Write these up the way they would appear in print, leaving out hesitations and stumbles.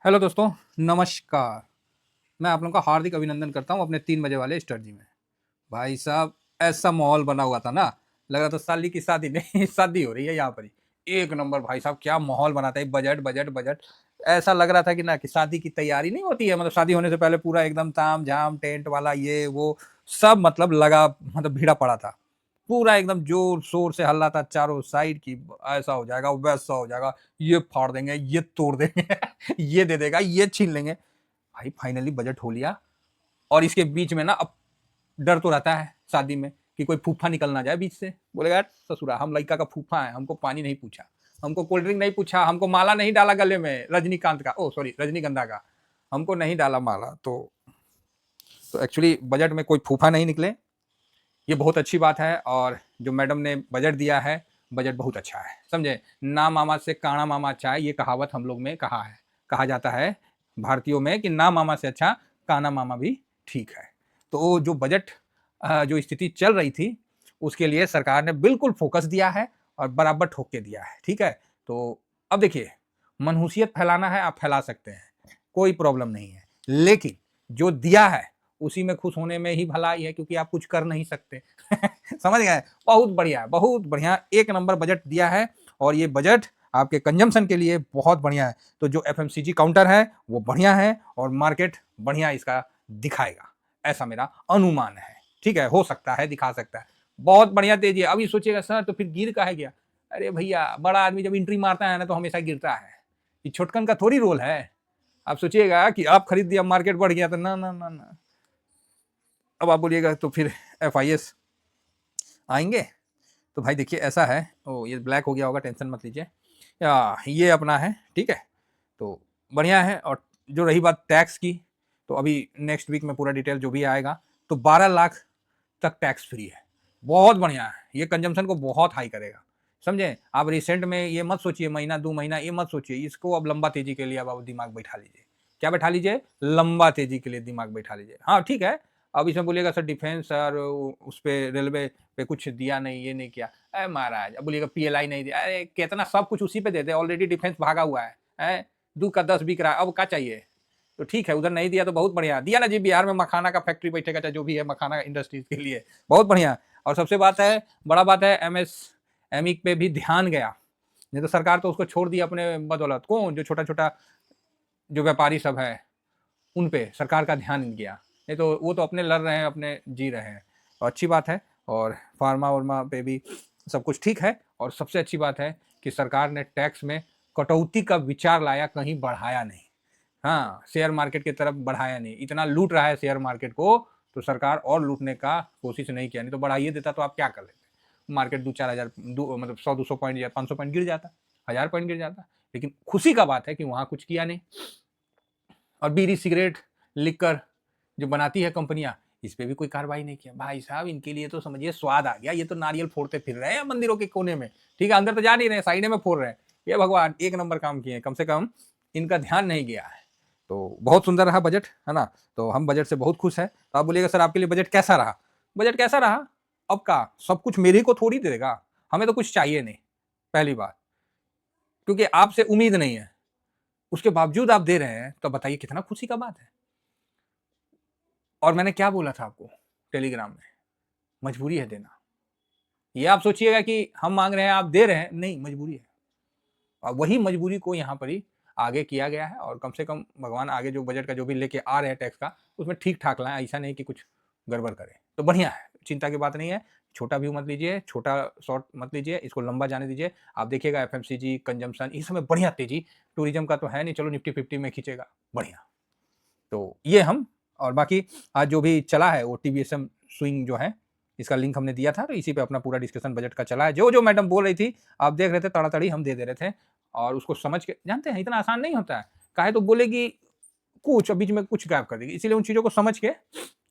Hello दोस्तों, नमस्कार। मैं आप लोगों का हार्दिक अभिनंदन करता हूँ अपने 3 बजे वाले स्टडी में। भाई साहब, ऐसा माहौल बना हुआ था ना, लग रहा था साली की शादी नहीं शादी हो रही है यहाँ पर ही। एक नंबर भाई साहब, क्या माहौल बना था, बजट, बजट, बजट। ऐसा लग रहा था कि ना कि शादी की तैयारी नहीं होती है, मतलब शादी होने से पहले पूरा एकदम ताम-झाम, टेंट वाला ये वो सब मतलब लगा, मतलब भीड़ा पड़ा था। पूरा एकदम ज़ोर-शोर से हल्ला था चारों साइड कि ऐसा हो जाएगा, वैसा हो जाएगा, ये फाड़ देंगे, ये तोड़ देंगे, ये दे देगा, ये छीन लेंगे। भाई फाइनली बजट हो लिया। और इसके बीच में ना अब डर तो रहता है शादी में कि कोई फूफा निकल ना जाए बीच से, बोलेगा यार ससुरा हम लड़का का फूफा है, हमको पानी नहीं पूछा, हमको कोल्ड ड्रिंक नहीं पूछा, हमको माला नहीं डाला गले में रजनीकांत का, ओ सॉरी रजनीगंधा का, हमको नहीं डाला माला। तो एक्चुअली बजट में कोई फूफा नहीं निकले, ये बहुत अच्छी बात है। और जो मैडम ने बजट दिया है, बजट बहुत अच्छा है, समझे। ना मामा से काणा मामा अच्छा है, ये कहावत हम लोग में कहा जाता है भारतीयों में कि ना मामा से अच्छा काना मामा भी ठीक है। तो जो बजट जो स्थिति चल रही थी, उसके लिए सरकार ने बिल्कुल फोकस दिया है और बराबर ठोक के दिया है, ठीक है। तो अब देखिए, मनहूसियत फैलाना है, आप फैला सकते हैं, कोई प्रॉब्लम नहीं है, लेकिन जो दिया है उसी में खुश होने में ही भलाई है, क्योंकि आप कुछ कर नहीं सकते। समझ गए। बहुत बढ़िया है, बहुत बढ़िया, एक नंबर बजट दिया है। और ये बजट आपके कंजम्पशन के लिए बहुत बढ़िया है। तो जो एफएमसीजी काउंटर है वो बढ़िया है और मार्केट बढ़िया इसका दिखाएगा, ऐसा मेरा अनुमान है। ठीक है, हो सकता है दिखा सकता है, बहुत बढ़िया तेजी है। अभी सोचिएगा सर तो फिर गिर काहे गया। अरे भैया, बड़ा आदमी जब एंट्री मारता है ना तो हमेशा गिरता है, ये छोटकन का थोड़ी रोल है। आप सोचिएगा कि आप खरीद दिया, मार्केट बढ़ गया, तो ना ना ना ना। अब आप बोलिएगा तो फिर एफआईएस आएंगे। तो भाई देखिए ऐसा है, ओ ये ब्लैक हो गया होगा, टेंशन मत लीजिए। या ये अपना है, ठीक है। तो बढ़िया है। और जो रही बात टैक्स की, तो अभी नेक्स्ट वीक में पूरा डिटेल जो भी आएगा, तो 12 लाख तक टैक्स फ्री है। बहुत बढ़िया है, ये कंजम्पशन को बहुत हाई करेगा, समझे। आप रिसेंट में ये मत सोचिए, महीना 2 महीना ये मत सोचिए, इसको अब लंबा तेजी के लिए अब आप दिमाग बैठा लीजिए। क्या बैठा लीजिए? लंबा तेजी के लिए दिमाग बैठा लीजिए। हाँ ठीक है। अब इसमें बोलिएगा सर डिफेंस और उस पर रेलवे पे कुछ दिया नहीं, ये नहीं किया, अरे महाराज। अब बोलिएगा पीएलआई नहीं दिया, अरे कितना सब कुछ उसी पे दे दे, ऑलरेडी डिफेंस भागा हुआ है, 2 का 10 बिक रहा है, अब क्या चाहिए। तो ठीक है, उधर नहीं दिया तो बहुत बढ़िया, दिया ना जी, बिहार में मखाना का फैक्ट्री बैठेगा, चाहे जो भी है मखाना इंडस्ट्रीज के लिए, बहुत बढ़िया। और सबसे बात है, बड़ा बात है, एमएसएमई पे भी ध्यान गया। नहीं तो सरकार तो उसको छोड़ दी अपने बदौलत, कौन जो छोटा छोटा जो व्यापारी सब है उन पे सरकार का ध्यान नहीं गया, नहीं तो वो तो अपने लड़ रहे हैं, अपने जी रहे हैं। तो अच्छी बात है। और फार्मा वर्मा पे भी सब कुछ ठीक है। और सबसे अच्छी बात है कि सरकार ने टैक्स में कटौती का विचार लाया, कहीं बढ़ाया नहीं। हाँ, शेयर मार्केट की तरफ बढ़ाया नहीं, इतना लूट रहा है शेयर मार्केट को, तो सरकार और लूटने का कोशिश नहीं किया, नहीं तो बढ़ाइए देता तो आप क्या कर लेते। मार्केट 2-4 हज़ार मतलब 100-200 पॉइंट या 500 पॉइंट गिर जाता, 1000 पॉइंट गिर जाता। लेकिन खुशी का बात है कि वहां कुछ किया नहीं। और बीड़ी सिगरेट लिकर जो बनाती है कंपनियां, इस पे भी कोई कार्रवाई नहीं किया। भाई साहब, इनके लिए तो समझिए स्वाद आ गया, ये तो नारियल फोड़ते फिर रहे हैं मंदिरों के कोने में, ठीक है, अंदर तो जा नहीं रहे, साइड में फोड़ रहे हैं। ये भगवान एक नंबर काम किए, कम से कम इनका ध्यान नहीं गया है। तो बहुत सुंदर रहा बजट, है ना। तो हम बजट से बहुत खुश है। तो आप बोलिएगा सर आपके लिए बजट कैसा रहा। बजट कैसा रहा, अब का सब कुछ मेरे को थोड़ी देगा, हमें तो कुछ चाहिए नहीं, पहली बात, क्योंकि आपसे उम्मीद नहीं है, उसके बावजूद आप दे रहे हैं, तो बताइए कितना खुशी का बात है। और मैंने क्या बोला था आपको टेलीग्राम में, मजबूरी है देना। ये आप सोचिएगा कि हम मांग रहे हैं आप दे रहे हैं, नहीं, मजबूरी है। और वही मजबूरी को यहाँ पर ही आगे किया गया है। और कम से कम भगवान आगे जो बजट का जो भी लेके आ रहे हैं टैक्स का, उसमें ठीक ठाक लाएं, ऐसा नहीं कि कुछ गड़बड़ करें। तो बढ़िया है, चिंता की बात नहीं है। छोटा व्यू मत लीजिए, छोटा शॉर्ट मत लीजिए, इसको लंबा जाने दीजिए। आप देखिएगा एफएमसीजी कंजम्पशन इस समय बढ़िया तेजी, टूरिज्म का तो है नहीं, चलो निफ्टी 50 में खींचेगा, बढ़िया। तो ये हम, और बाकी आज जो भी चला है वो टीवीएसएम स्विंग जो है, इसका लिंक हमने दिया था, तो इसी पे अपना पूरा डिस्कशन बजट का चला है। जो जो मैडम बोल रही थी आप देख रहे थे, तड़ातड़ी हम दे रहे थे। और उसको समझ के, जानते हैं इतना आसान नहीं होता है, काहे तो बोलेगी कुछ और बीच में कुछ गायब कर देगी, इसीलिए उन चीज़ों को समझ के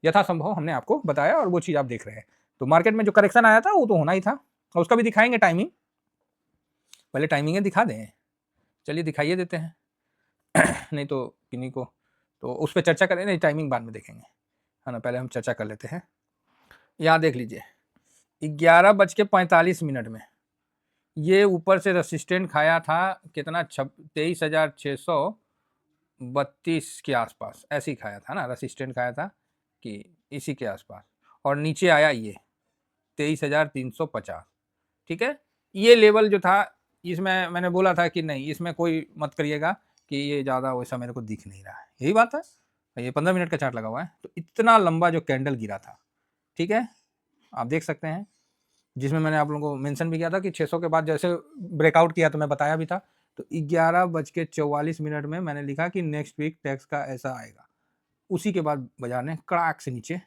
यथासंभव हमने आपको बताया, और वो चीज़ आप देख रहे हैं। तो मार्केट में जो करेक्शन आया था वो तो होना ही था, और उसका भी दिखाएंगे टाइमिंग, पहले टाइमिंगें दिखा दें। चलिए दिखाइए देते हैं। नहीं तो किन्हीं को, तो उस पर चर्चा करें, नहीं टाइमिंग बाद में देखेंगे, है ना, पहले हम चर्चा कर लेते हैं। यहाँ देख लीजिए, 11:45 में ये ऊपर से रेसिस्टेंट खाया था, कितना 23,600 32 के आसपास ऐसे ही खाया था ना, रेसिस्टेंट खाया था कि इसी के आसपास, और नीचे आया ये 23,350। ठीक है, ये लेवल जो था, इसमें मैंने बोला था कि नहीं, इसमें कोई मत करिएगा कि ये ज़्यादा वैसा मेरे को दिख नहीं रहा है, यही बात है। ये 15 मिनट का चार्ट लगा हुआ है, तो इतना लंबा जो कैंडल गिरा था, ठीक है, आप देख सकते हैं, जिसमें मैंने आप लोगों को मेंशन भी किया था कि 600 के बाद जैसे ब्रेकआउट किया तो मैं बताया भी था। तो 11:44 में मैंने लिखा कि नेक्स्ट वीक टैक्स का ऐसा आएगा। उसी के बाद बाजार ने कड़ाक से नीचे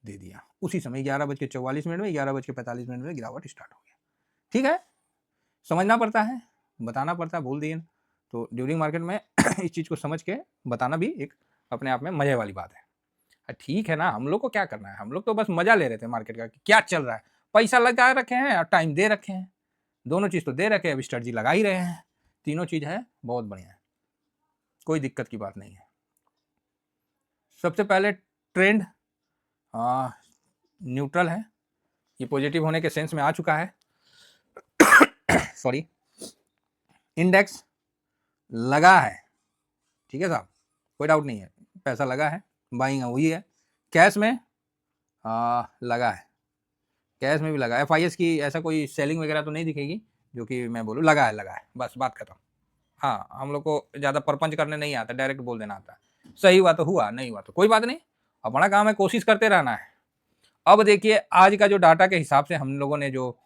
दे दिया, उसी समय 11:44 में, 11:45 में गिरावट स्टार्ट हो गया। ठीक है, समझना पड़ता है, बताना पड़ता है, भूल दिए तो ड्यूरिंग मार्केट में इस चीज़ को समझ के बताना भी एक अपने आप में मजे वाली बात है। ठीक है ना, हम लोग को क्या करना है, हम लोग तो बस मजा ले रहे थे मार्केट का, क्या चल रहा है, पैसा लगा रखे हैं और टाइम दे रखे हैं, दोनों चीज़ तो दे रखे हैं, अभी स्ट्रेटजी लगा ही रहे हैं, तीनों चीज़ है, बहुत बढ़िया है, कोई दिक्कत की बात नहीं है। सबसे पहले ट्रेंड न्यूट्रल है, ये पॉजिटिव होने के सेंस में आ चुका है। सॉरी, इंडेक्स लगा है, ठीक है साहब, कोई डाउट नहीं है, पैसा लगा है, बाइंग हुई है, कैश में लगा है, कैश में भी लगा है, FIS की ऐसा कोई सेलिंग वगैरह तो नहीं दिखेगी जो कि मैं बोलूँ, लगा है, बस बात खत्म। हाँ, हम लोग को ज़्यादा परपंच करने नहीं आता, डायरेक्ट बोल देना आता है, सही हुआ तो हुआ, नहीं हुआ तो कोई बात नहीं, अपना काम है, कोशिश करते रहना है। अब देखिए, आज का जो डाटा के हिसाब से हम लोगों ने जो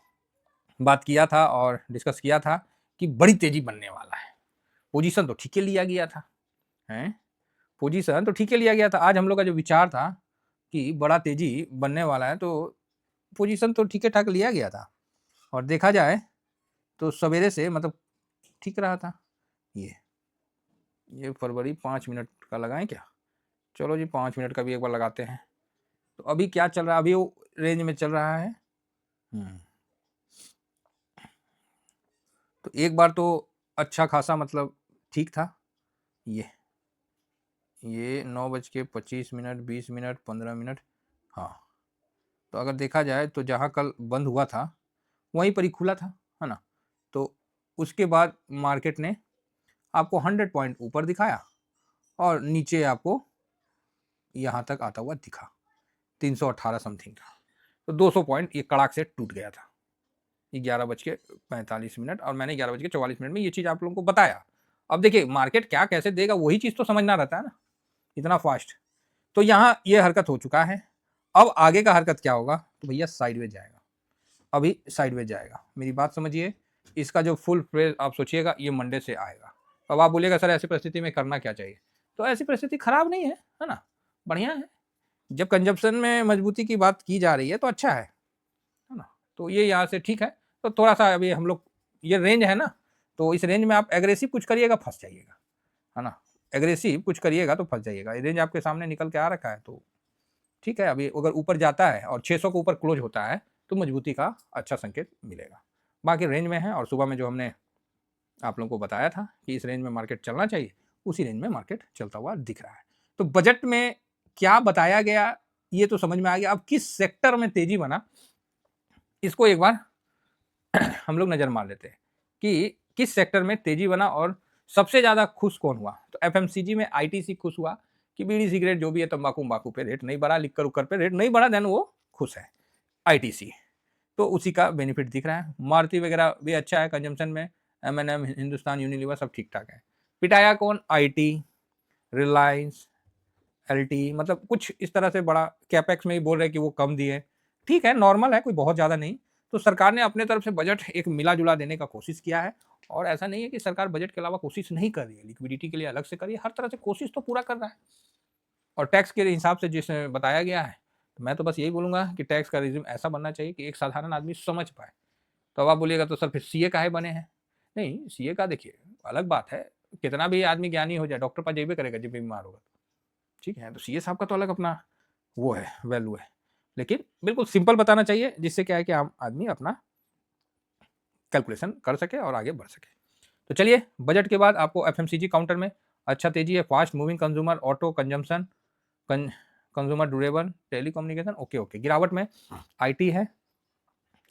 बात किया था और डिस्कस किया था कि बड़ी तेजी बनने वाला है, पोजीशन तो ठीक है लिया गया था, हैं, पोजीशन तो ठीक है लिया गया था। आज हम लोग का जो विचार था कि बड़ा तेजी बनने वाला है, तो पोजीशन तो ठीक ठाक लिया गया था, और देखा जाए तो सवेरे से मतलब ठीक रहा था। ये फरवरी 5 मिनट का लगाएं क्या, चलो जी 5 मिनट का भी एक बार लगाते हैं। तो अभी क्या चल रहा है, अभी वो रेंज में चल रहा है। तो एक बार तो अच्छा खासा मतलब ठीक था, ये 9:25, 20 मिनट, 15 मिनट, हाँ, तो अगर देखा जाए तो जहाँ कल बंद हुआ था वहीं पर ही खुला था, है ना, तो उसके बाद मार्केट ने आपको 100 पॉइंट ऊपर दिखाया और नीचे आपको यहाँ तक आता हुआ दिखा 318 समथिंग का, तो 200 पॉइंट ये कड़ाक से टूट गया था 11:45 और मैंने 11:44 में ये चीज़ आप लोगों को बताया। अब देखिए मार्केट क्या कैसे देगा, वही चीज़ तो समझना रहता है ना, इतना फास्ट। तो यहाँ ये हरकत हो चुका है, अब आगे का हरकत क्या होगा, तो भैया साइडवेज जाएगा, अभी साइडवेज जाएगा, मेरी बात समझिए, इसका जो फुल फ्रेज आप सोचिएगा ये मंडे से आएगा। अब आप बोलिएगा सर ऐसी परिस्थिति में करना क्या चाहिए, तो ऐसी परिस्थिति खराब नहीं है ना, बढ़िया है, जब कंजप्शन में मजबूती की बात की जा रही है तो अच्छा है ना, तो ये यहाँ से ठीक है। तो थोड़ा सा अभी हम लोग, ये रेंज है ना, तो इस रेंज में आप एग्रेसिव कुछ करिएगा फंस जाइएगा, है ना, एग्रेसिव कुछ करिएगा तो फंस जाइएगा। ये रेंज आपके सामने निकल के आ रखा है, तो ठीक है, अभी अगर ऊपर जाता है और 600 के ऊपर क्लोज होता है तो मजबूती का अच्छा संकेत मिलेगा। बाकी रेंज में है, और सुबह में जो हमने आप लोगों को बताया था कि इस रेंज में मार्केट चलना चाहिए, उसी रेंज में मार्केट चलता हुआ दिख रहा है। तो बजट में क्या बताया गया ये तो समझ में आ गया, अब किस सेक्टर में तेजी बना इसको एक बार हम लोग नजर मार लेते हैं कि किस सेक्टर में तेजी बना और सबसे ज्यादा खुश कौन हुआ। तो FMCG में ITC खुश हुआ कि बीड़ी सिगरेट जो भी है, तंबाकू वंबाकू पे रेट नहीं बढ़ा, लिक्कर उक्कर पे रेट नहीं बढ़ा, देन वो खुश है ITC, तो उसी का बेनिफिट दिख रहा है। मारुति वगैरह भी अच्छा है कंजम्पशन में, M&M, हिंदुस्तान यूनिलीवर सब ठीक ठाक है। पिटाया कौन, IT, रिलायंस, LT, मतलब कुछ इस तरह से बड़ा कैपेक्स में ही बोल रहे कि वो कम दिए, ठीक है, नॉर्मल है, कोई बहुत ज़्यादा नहीं। तो सरकार ने अपने तरफ से बजट एक मिला जुला देने का कोशिश किया है, और ऐसा नहीं है कि सरकार बजट के अलावा कोशिश नहीं कर रही है, लिक्विडिटी के लिए अलग से कर रही है, हर तरह से कोशिश तो पूरा कर रहा है। और टैक्स के हिसाब से जिसमें बताया गया है, तो मैं तो बस यही बोलूँगा कि टैक्स का रिजिम ऐसा बनना चाहिए कि एक साधारण आदमी समझ पाए। तो अब आप बोलिएगा तो सर फिर CA काहे बने हैं, नहीं, CA का देखिए अलग बात है, कितना भी आदमी ज्ञानी हो जाए, डॉक्टर पास जाइए करेगा जब बीमार होगा, ठीक है, तो CA साहब का तो अलग अपना वो है, वैल्यू है, लेकिन बिल्कुल सिंपल बताना चाहिए, जिससे क्या है कि आम आदमी अपना कैलकुलेशन कर सके और आगे बढ़ सके। तो चलिए, बजट के बाद आपको FMCG काउंटर में अच्छा तेजी है, fast moving consumer, auto, consumption, consumer durable, telecommunication, okay, गिरावट में IT है,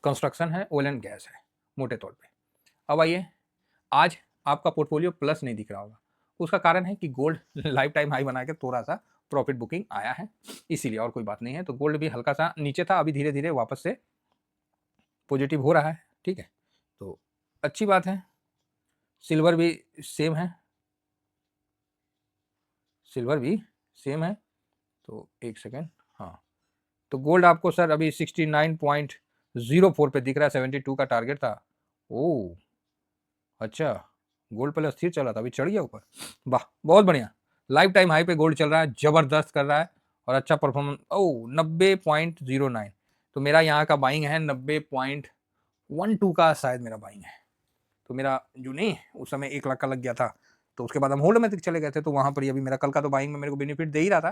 कंस्ट्रक्शन है, ऑयल एंड गैस है मोटे तौर पे। अब आइए, आज आपका पोर्टफोलियो प्लस नहीं दिख रहा होगा, उसका कारण है कि गोल्ड लाइफ टाइम हाई बना के थोड़ा सा प्रॉफिट बुकिंग आया है, इसीलिए, और कोई बात नहीं है। तो गोल्ड भी हल्का सा नीचे था, अभी धीरे धीरे वापस से पॉजिटिव हो रहा है, ठीक है, तो अच्छी बात है। सिल्वर भी सेम है, सिल्वर भी सेम है, तो एक सेकेंड, हाँ, तो गोल्ड आपको सर अभी 69.04 पे दिख रहा है, 72 का टारगेट था। ओ अच्छा, गोल्ड पहले अस्थिर चला था, अभी चढ़ गया ऊपर, वाह बहुत बढ़िया, लाइफ टाइम हाई पे गोल्ड चल रहा है, जबरदस्त कर रहा है और अच्छा परफॉर्मेंस। ओ 90.09, तो मेरा यहाँ का बाइंग है 90.12 का शायद मेरा बाइंग है। तो मेरा जो नहीं उस समय 1 लाख का लग गया था, तो उसके बाद हम होल्ड में चले गए थे, तो वहां पर अभी मेरा कल का तो बाइंग में मेरे को बेनिफिट दे ही रहा था,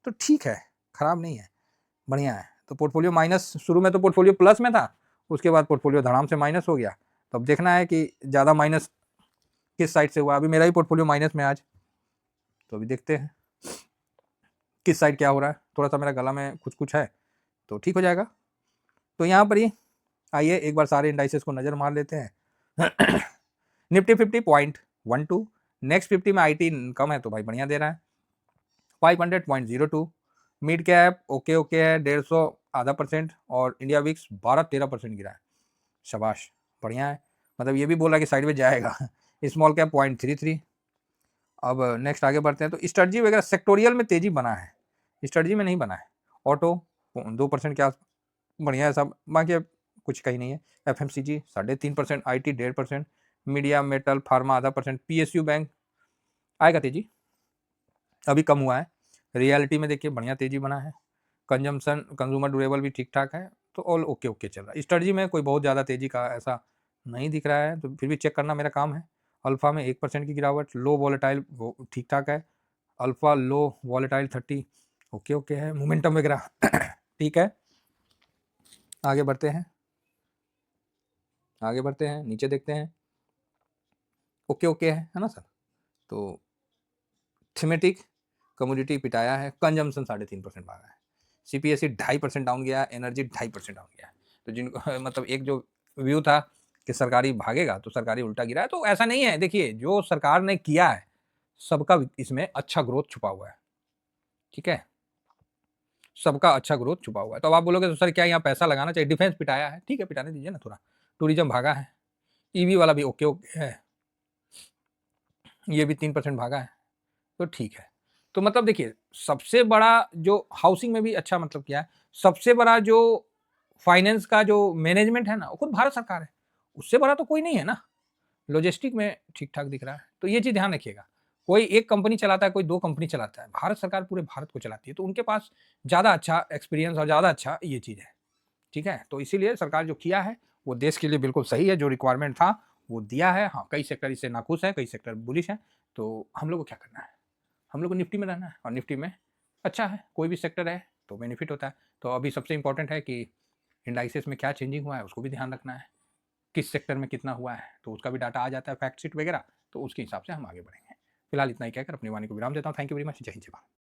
तो ठीक है, खराब नहीं है, बढ़िया है। तो पोर्टफोलियो माइनस, शुरू में तो पोर्टफोलियो प्लस में था, उसके बाद पोर्टफोलियो धड़ाम से माइनस हो गया। तो अब देखना है कि ज़्यादा माइनस किस साइड से हुआ। अभी मेरा ही पोर्टफोलियो माइनस में आज, तो अभी देखते हैं किस साइड क्या हो रहा है। थोड़ा सा मेरा गला में कुछ कुछ है, तो ठीक हो जाएगा। तो यहाँ पर ही आइए एक बार सारे इंडाइसेस को नज़र मार लेते हैं। निफ्टी 50.12, नेक्स्ट 50 में आईटी कम है तो भाई बढ़िया दे रहा है, 500.02, मिड कैप ओके ओके है 150 आधा %, और इंडिया विक्स 12-13% गिरा है, शाबाश बढ़िया है, मतलब ये भी बोला कि साइड में जाएगा। Small cap 0.33। अब नेक्स्ट आगे बढ़ते हैं, तो स्ट्रेटजी वगैरह सेक्टोरियल में तेजी बना है, स्ट्रेटजी में नहीं बना है। ऑटो 2% के आस बढ़िया है सब, बाकी अब कुछ कहीं नहीं है। FMCG 3.5%, IT 1.5%, media metal pharma आधा %, PSU बैंक आएगा तेजी, अभी कम हुआ है। रियलिटी में देखिए बढ़िया तेजी बना है, कंजम्पशन कंज्यूमर ड्यूरेबल भी ठीक ठाक है, तो ऑल ओके ओके चल रहा है। स्ट्रेटजी में कोई बहुत ज़्यादा तेजी का ऐसा नहीं दिख रहा है, तो फिर भी चेक करना मेरा काम है। अल्फा में 1% की गिरावट, लो वॉलेटाइल ठीक ठाक है, अल्फा लो वॉलेटाइल 30 ओके ओके है, मोमेंटम वगैरह ठीक है। आगे बढ़ते हैं, आगे बढ़ते हैं, नीचे देखते हैं, ओके ओके है ना सर। तो थीमेटिक कमोडिटी पिटाया है, कंजम्पशन 3.5% भागा है, CPSE 2.5% डाउन गया, एनर्जी 2.5% डाउन गया। तो जिनको मतलब एक जो व्यू था कि सरकारी भागेगा तो सरकारी उल्टा गिरा है, तो ऐसा नहीं है। देखिए जो सरकार ने किया है सबका इसमें अच्छा ग्रोथ छुपा हुआ है, ठीक है, सबका अच्छा ग्रोथ छुपा हुआ है। तो अब आप बोलोगे तो सर क्या यहाँ पैसा लगाना चाहिए, डिफेंस पिटाया है, ठीक है पिटाने दीजिए ना थोड़ा, टूरिज्म भागा है, ईवी वाला भी ओके ओके है, ये भी 3% भागा है, तो ठीक है। तो मतलब देखिए सबसे बड़ा जो हाउसिंग में भी अच्छा मतलब क्या है, सबसे बड़ा जो फाइनेंस का जो मैनेजमेंट है ना वो खुद भारत सरकार है, उससे बड़ा तो कोई नहीं है ना। लॉजिस्टिक में ठीक ठाक दिख रहा है, तो ये चीज ध्यान रखिएगा। कोई एक कंपनी चलाता है, कोई 2 कंपनी चलाता है, भारत सरकार पूरे भारत को चलाती है, तो उनके पास ज्यादा अच्छा एक्सपीरियंस और ज्यादा अच्छा ये चीज है, ठीक है। तो इसीलिए सरकार जो किया है वो देश के लिए बिल्कुल सही है, जो रिक्वायरमेंट था वो दिया है। हाँ कई सेक्टर इससे नाखुश है, कई सेक्टर बुलिश है, तो हम लोग को क्या करना है, हम लोग को निफ्टी में रहना है, और निफ्टी में अच्छा है, कोई भी सेक्टर है तो बेनिफिट होता है। तो अभी सबसे इंपॉर्टेंट है कि इंडाइसेस में क्या चेंजिंग हुआ है उसको भी ध्यान रखना है, किस सेक्टर में कितना हुआ है, तो उसका भी डाटा आ जाता है, फैक्ट शीट वगैरह, तो उसके हिसाब से हम आगे बढ़ेंगे। फिलहाल इतना ही कहकर अपनी वाणी को विराम देता हूँ। थैंक यू वेरी मच, जय हिंद जय भारत।